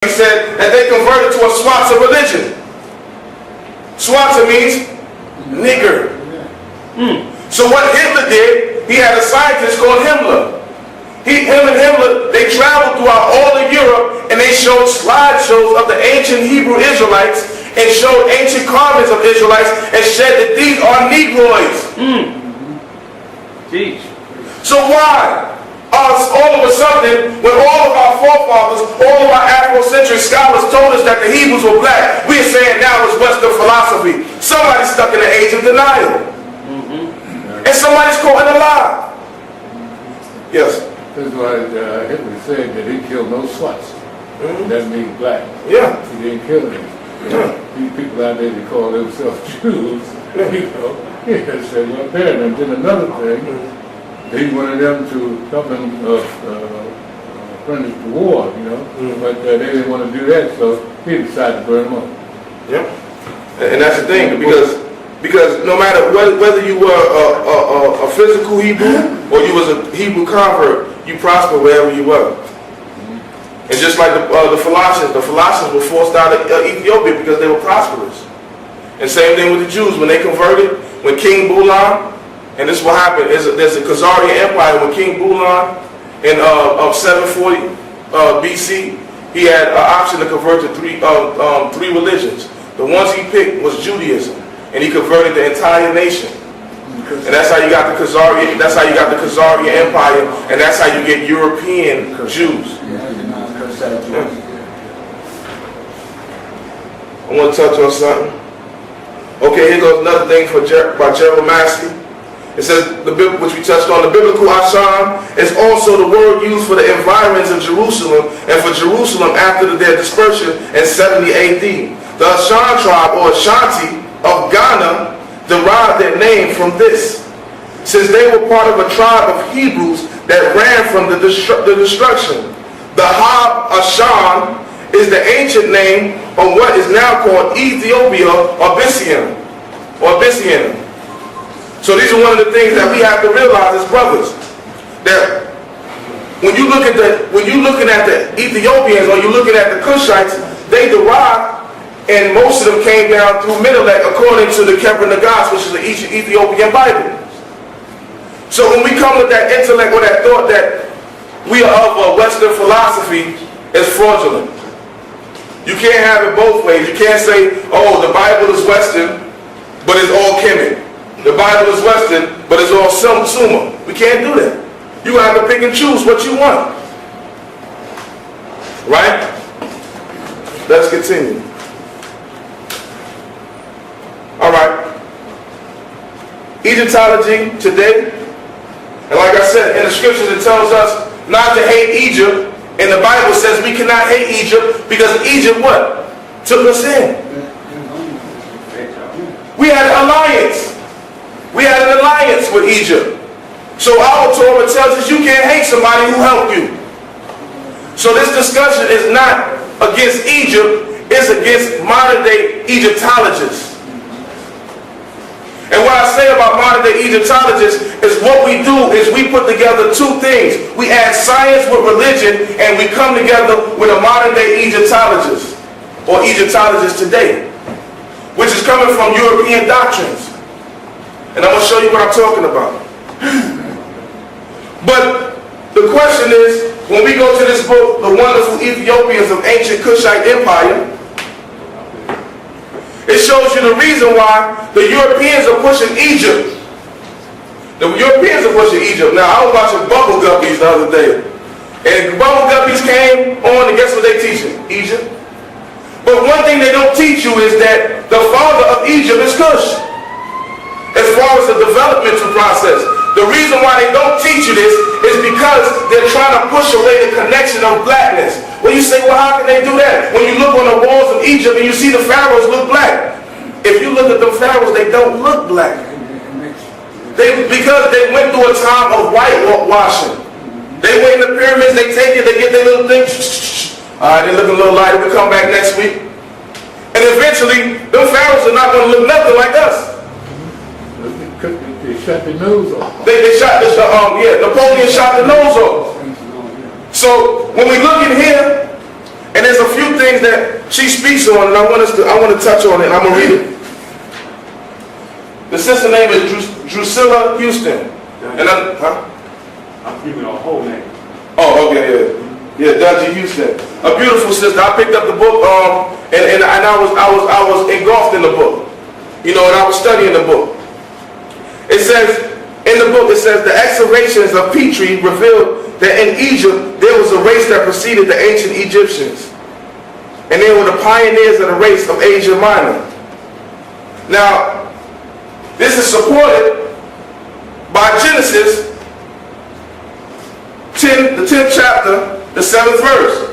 He said that they converted to a Swatza religion. Swatza means nigger. So what Hitler did, he had a scientist called Himmler. Him and Himmler, they traveled throughout all of Europe and they showed slideshows of the ancient Hebrew Israelites and showed ancient carvings of Israelites and said that these are Negroids. So why? All of a sudden, when all of our forefathers, all of our Afrocentric scholars told us that the Hebrews were black, we're saying now it's Western philosophy. Somebody's stuck in the age of denial. And somebody's caught in a lie. Yes? That's why Hitler said that he killed no Swats. That means black. Yeah. He didn't kill them. These people out there that call themselves Jews, you know, he said, well, there. And then another thing, he wanted them to help him furnish the war, you know, but they didn't want to do that, so he decided to burn them up. Yeah. And that's the thing, because no matter whether you were a physical Hebrew or you was a Hebrew convert, you prosper wherever you were. And just like the Philossians were forced out of Ethiopia because they were prosperous. And same thing with the Jews. When they converted, when King Bulan, and this is what happened, there's a Khazarian Empire. When King Bulan in 740 BC, he had an option to convert to three religions. The ones he picked was Judaism, and he converted the entire nation. And that's how you got the Khazarian. That's how you got the Khazarian Empire, and that's how you get European Jews. I want to touch on something. Okay, here goes another thing by Gerald Massey. It says, which we touched on, the biblical Asham is also the word used for the environs of Jerusalem and for Jerusalem after their dispersion in 70 AD. The Asham tribe, or Ashanti, of Ghana derived their name from this, since they were part of a tribe of Hebrews that ran from the destruction. The Hab Asham is the ancient name of what is now called Ethiopia or Byzantium. So these are one of the things that we have to realize as brothers, that when you're looking at the Ethiopians or you're looking at the Cushites, they derived, and most of them came down through Middle-east according to the Kebra Nagas, which is the Ethiopian Bible. So when we come with that intellect or that thought that we are of a Western philosophy, it's fraudulent. You can't have it both ways. You can't say, oh, the Bible is Western, but it's all Kemet. The Bible is Western, but it's all Sumer. We can't do that. You have to pick and choose what you want. Right? Let's continue. Alright. Egyptology today. And like I said, in the scriptures it tells us not to hate Egypt. And the Bible says we cannot hate Egypt because Egypt what? Took us in. We had an alliance. We had an alliance with Egypt. So our Torah tells us you can't hate somebody who helped you. So this discussion is not against Egypt, it's against modern day Egyptologists. And what I say about modern day Egyptologists is what we do is we put together two things. We add science with religion and we come together with a modern day Egyptologist, or Egyptologist today, which is coming from European doctrines. And I'm going to show you what I'm talking about. But the question is, when we go to this book, The Wonderful Ethiopians of Ancient Kushite Empire, it shows you the reason why the Europeans are pushing Egypt. The Europeans are pushing Egypt. Now, I was watching Bubble Guppies the other day. And Bubble Guppies came on, and guess what they teaching? Egypt. But one thing they don't teach you is that the father of Egypt is Cush. As far as the developmental process. The reason why they don't teach you this is because they're trying to push away the connection of blackness. Well, you say, well, how can they do that? When you look on the walls of Egypt and you see the pharaohs look black. If you look at the pharaohs, they don't look black. Because they went through a time of whitewashing. They went in the pyramids, they take it, they get their little thing. All right, they look a little lighter, we'll come back next week. And eventually, them pharaohs are not going to look nothing like us. They shot the nose off. They shot the, Napoleon shot the nose off. So when we look in here, And there's a few things that she speaks on, and I want to touch on it, and I'm going to read it. The sister name is Drusilla Houston. And I'm giving her a whole name. Oh, okay, yeah. Yeah, Dungy Houston. A beautiful sister. I picked up the book, and I was engulfed in the book. You know, and I was studying the book. It says, in the book, it says, the excavations of Petrie revealed that in Egypt, there was a race that preceded the ancient Egyptians. And they were the pioneers of the race of Asia Minor. Now, this is supported by Genesis 10, the 10th chapter, the 7th verse.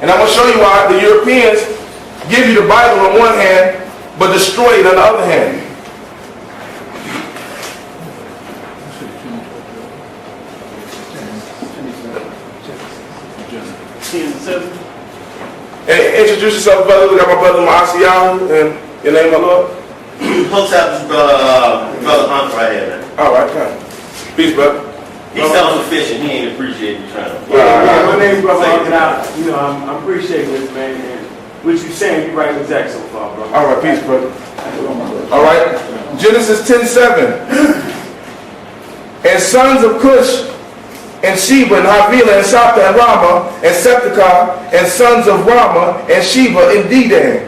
And I'm going to show you why the Europeans give you the Bible on one hand, but destroy it on the other hand. And introduce yourself, brother. We got my brother Nasi Yashuv'El, and your name, my Lord? Host happens brother Hunt right here, man. All right, come. Peace, brother. He sounds efficient. He ain't appreciate you trying to. Yeah, my name's Brother Hunt, and I'm appreciating this, man. And what you saying, you right exact so far, bro. All right, peace, brother. All right, Genesis 10:7. And sons of Cush, and Sheba, and Havilah, and Sapta, and Rama, and Septicah, and sons of Rama, and Sheba, and Dedan.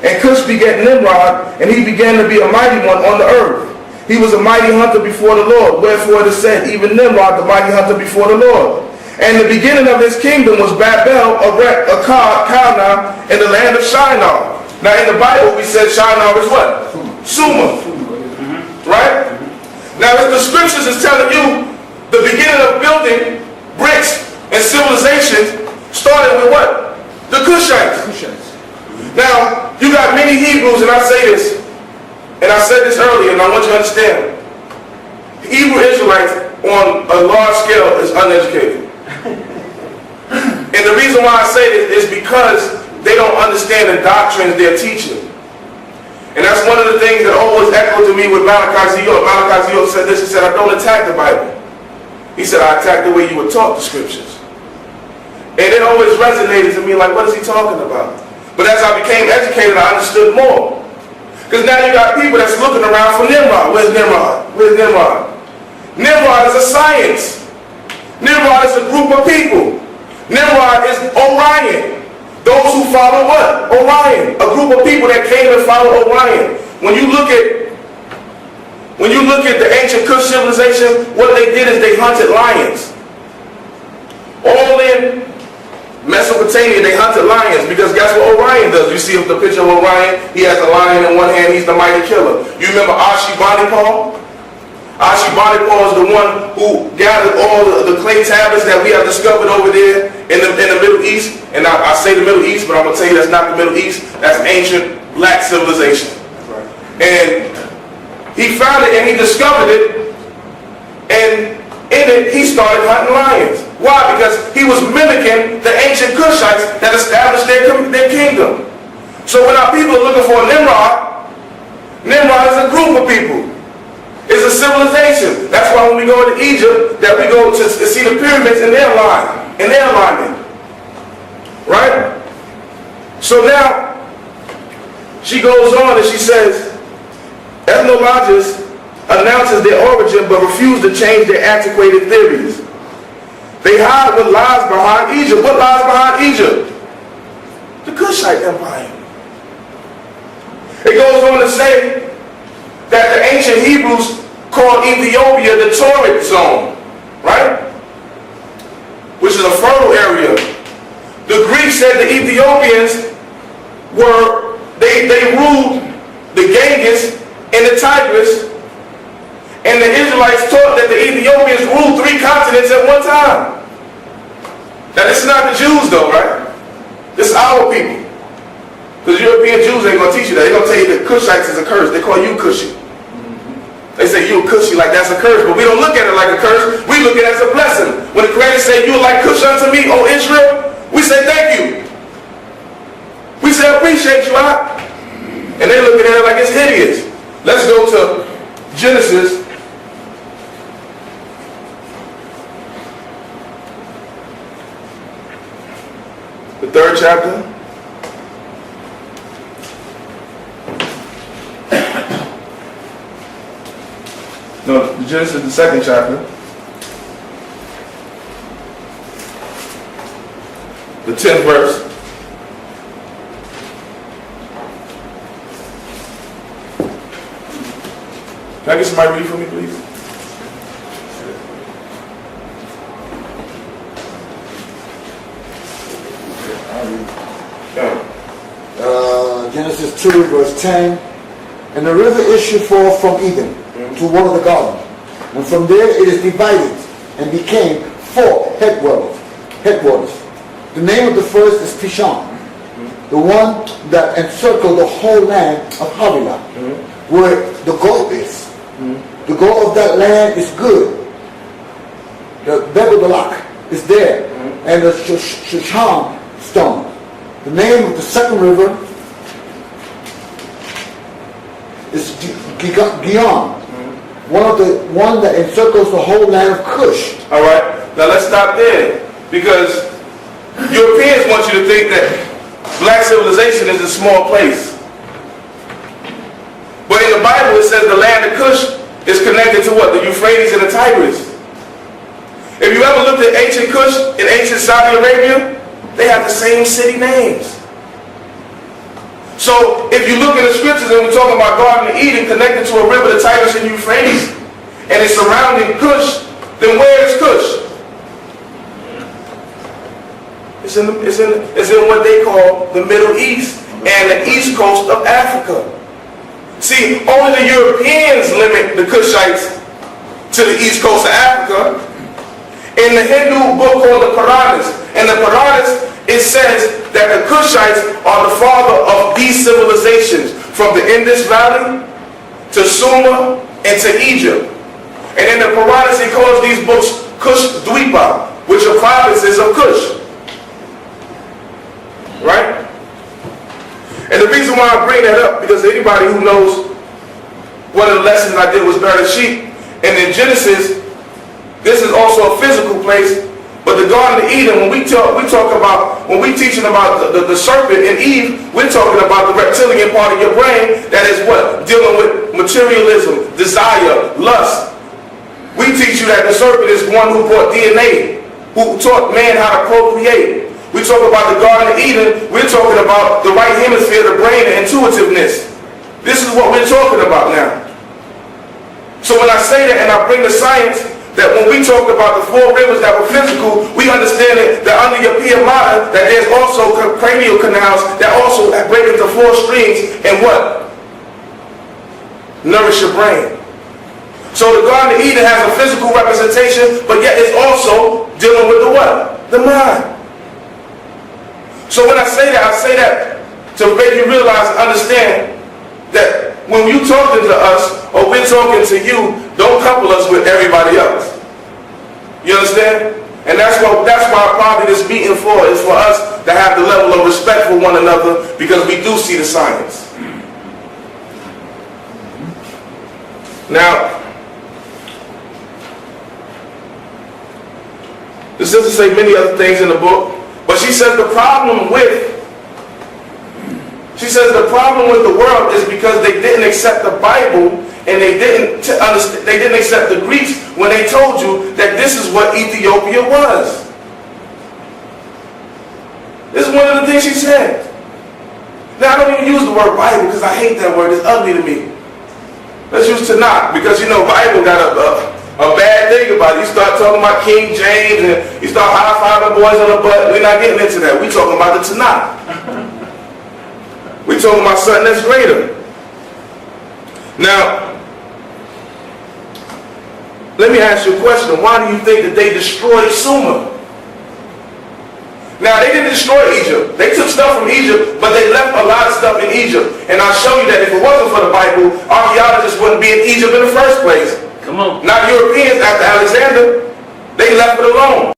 And Cush begat Nimrod, and he began to be a mighty one on the earth. He was a mighty hunter before the Lord. Wherefore it is said, even Nimrod, the mighty hunter before the Lord. And the beginning of his kingdom was Babel, Akkad, Calneh, in the land of Shinar. Now in the Bible we said Shinar is what? Sumer. Right? Now if the scriptures is telling you the beginning of building bricks and civilizations started with what? The Cushites. Now, you got many Hebrews, and I say this, and I said this earlier, and I want you to understand. Hebrew Israelites on a large scale is uneducated. And the reason why I say this is because they don't understand the doctrines they're teaching. And that's one of the things that always echoed to me with Malachi Ziyot. Malachi Ziyot said this, he said, I don't attack the Bible. He said, I attack the way you were taught the scriptures. And it always resonated to me like, what is he talking about? But as I became educated, I understood more. Because now you got people that's looking around for Nimrod. Where's Nimrod? Where's Nimrod? Nimrod is a science. Nimrod is a group of people. Nimrod is Orion. Those who follow what? Orion. A group of people that came and followed Orion. When you look at the ancient Kush civilization, what they did is they hunted lions. All in Mesopotamia, they hunted lions because guess what Orion does? You see the picture of Orion? He has a lion in one hand, he's the mighty killer. You remember Ashurbanipal? Ashurbanipal is the one who gathered all the clay tablets that we have discovered over there in the Middle East. And I say the Middle East, but I'm going to tell you that's not the Middle East. That's ancient black civilization. Right. And he found it and he discovered it. And in it, he started hunting lions. Why? Because he was mimicking the ancient Cushites that established their kingdom. So when our people are looking for a Nimrod, Nimrod is a group of people. It's a civilization. That's why when we go to Egypt, that we go to see the pyramids in their line, in their alignment. Right? So now, she goes on and she says, ethnologists announces their origin but refuse to change their antiquated theories. They hide what lies behind Egypt. What lies behind Egypt? The Kushite Empire. It goes on to say that the ancient Hebrews called Ethiopia the torrid zone, right? Which is a fertile area. The Greeks said the Ethiopians were, they ruled the Ganges and the Tigris. And the Israelites taught that the Ethiopians ruled 3 continents at one time. Now this is not the Jews though, right? This is our people. Because European Jews ain't going to teach you that. They're going to tell you that Cushites is a curse. They call you Cushi. They say you a Cushi like that's a curse. But we don't look at it like a curse. We look at it as a blessing. When the Creator said you are like Cush unto me, O Israel, we say thank you. We say appreciate you, huh? And they're looking at it like it's hideous. Let's go to Genesis. the 3rd chapter. No, Genesis, the 2nd chapter. The 10th verse. Can I get somebody to read for me, please? Genesis 2, verse 10. And the river issued forth from Eden to water the garden. And from there it is divided and became 4 headwaters. The name of the first is Pishon, the one that encircled the whole land of Havilah, where the goal is. The goal of that land is good. The Begodalak is there, and the Shushan stone. The name of the second river is Gihon, one that encircles the whole land of Cush. All right, now let's stop there, because Europeans want you to think that black civilization is a small place. But in the Bible it says the land of Cush is connected to what? The Euphrates and the Tigris. If you ever looked at ancient Cush in ancient Saudi Arabia, they have the same city names. So if you look in the scriptures and we're talking about Garden of Eden connected to a river, the Tigris and Euphrates, and it's surrounding Cush, then where is Cush? It's in what they call the Middle East and the east coast of Africa. See, only the Europeans limit the Cushites to the east coast of Africa. In the Hindu book called the Quranis, and the Quranis, it says that the Cushites are the father of these civilizations, from the Indus Valley to Sumer and to Egypt. And in the Quranis, he calls these books Kush Dwipa, which are provinces of Kush. Right? And the reason why I bring that up, because anybody who knows, one of the lessons I did was bear the sheep. And in Genesis, this is also a physical place, but the Garden of Eden, when we teaching about the serpent and Eve, we're talking about the reptilian part of your brain that is what? Dealing with materialism, desire, lust. We teach you that the serpent is one who brought DNA, who taught man how to procreate. We talk about the Garden of Eden, we're talking about the right hemisphere, the brain, and intuitiveness. This is what we're talking about now. So when I say that and I bring the science, that when we talk about the 4 rivers that were physical, we understand that under your pia mater, that there's also cranial canals that also break into 4 streams and what? Nourish your brain. So the Garden of Eden has a physical representation, but yet it's also dealing with the what? The mind. So when I say that to make you realize and understand that when you talking to us or we're talking to you, don't couple us with everybody else. You understand? And that's why probably this meeting is for us to have the level of respect for one another, because we do see the science. Now, this doesn't say many other things in the book, but she says the problem with the world is because they didn't accept the Bible, and they didn't accept the Greeks when they told you that this is what Ethiopia was. This is one of the things she said. Now I don't even use the word Bible because I hate that word. It's ugly to me. Let's use Tanakh, because you know Bible got a bad thing about it. You start talking about King James and you start high-fiving boys on the butt. We're not getting into that. We're talking about the Tanakh. We're talking about something that's greater. Now, let me ask you a question. Why do you think that they destroyed Sumer? Now, they didn't destroy Egypt. They took stuff from Egypt, but they left a lot of stuff in Egypt. And I'll show you that if it wasn't for the Bible, archaeologists wouldn't be in Egypt in the first place. Come on. Not Europeans after Alexander. They left it alone.